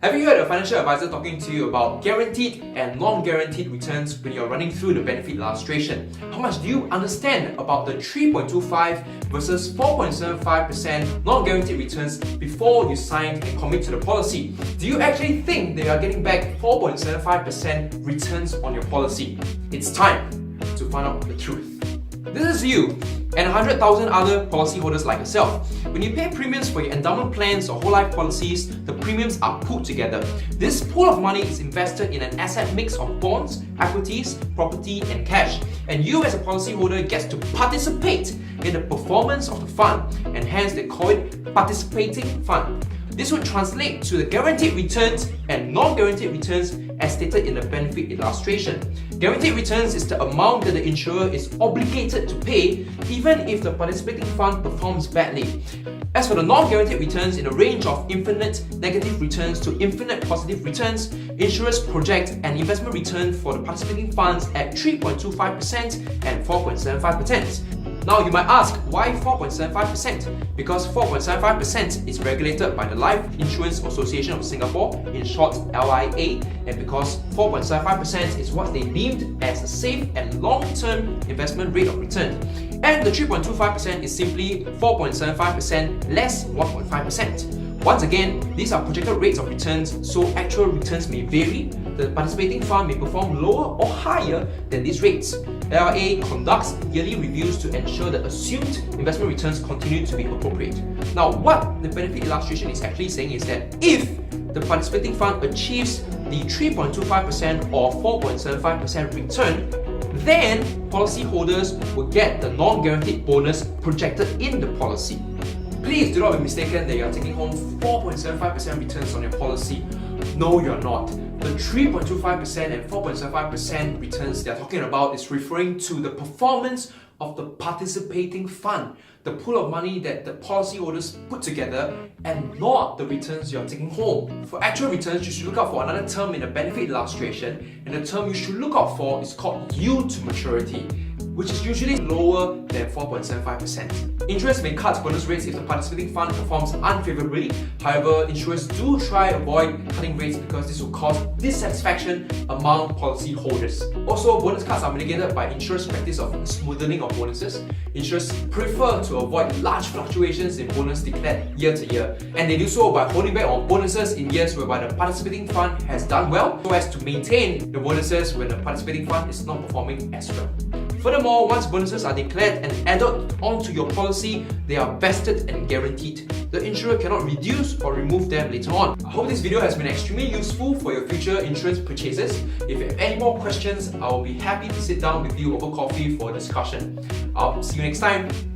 Have you heard a financial advisor talking to you about guaranteed and non-guaranteed returns when you're running through the benefit illustration? How much do you understand about the 3.25 versus 4.75% non-guaranteed returns before you sign and commit to the policy? Do you actually think that you are getting back 4.75% returns on your policy? It's time to find out the truth. This is you and 100,000 other policyholders like yourself. When you pay premiums for your endowment plans or whole life policies, the premiums are put together. This pool of money is invested in an asset mix of bonds, equities, property and cash. And you as a policyholder gets to participate in the performance of the fund, and hence they call it participating fund. This would translate to the guaranteed returns and non-guaranteed returns as stated in the benefit illustration. Guaranteed returns is the amount that the insurer is obligated to pay even if the participating fund performs badly. As for the non-guaranteed returns, in a range of infinite negative returns to infinite positive returns, insurers project an investment return for the participating funds at 3.25% and 4.75%. Now you might ask, why 4.75%? Because 4.75% is regulated by the Life Insurance Association of Singapore, in short LIA, and because 4.75% is what they deemed as a safe and long-term investment rate of return. And the 3.25% is simply 4.75% less 1.5%. Once again, these are projected rates of returns, so actual returns may vary. The participating fund may perform lower or higher than these rates. LIA conducts yearly reviews to ensure that assumed investment returns continue to be appropriate. Now, what the benefit illustration is actually saying is that if the participating fund achieves the 3.25% or 4.75% return, then policyholders will get the non-guaranteed bonus projected in the policy. Please do not be mistaken that you are taking home 4.75% returns on your policy. No, you're not. The 3.25% and 4.75% returns they are talking about is referring to the performance of the participating fund, the pool of money that the policyholders put together, and not the returns you're taking home. For actual returns, you should look out for another term in the benefit illustration, and the term you should look out for is called yield to maturity, which is usually lower than 4.75%. Insurers may cut bonus rates if the participating fund performs unfavorably. However, insurers do try to avoid cutting rates because this will cause dissatisfaction among policyholders. Also, bonus cuts are mitigated by insurers' practice of smoothing of bonuses. Insurers prefer to avoid large fluctuations in bonus declared year to year, and they do so by holding back on bonuses in years whereby the participating fund has done well, so as to maintain the bonuses when the participating fund is not performing as well. Furthermore, once bonuses are declared and added onto your policy, they are vested and guaranteed. The insurer cannot reduce or remove them later on. I hope this video has been extremely useful for your future insurance purchases. If you have any more questions, I will be happy to sit down with you over coffee for a discussion. I'll see you next time.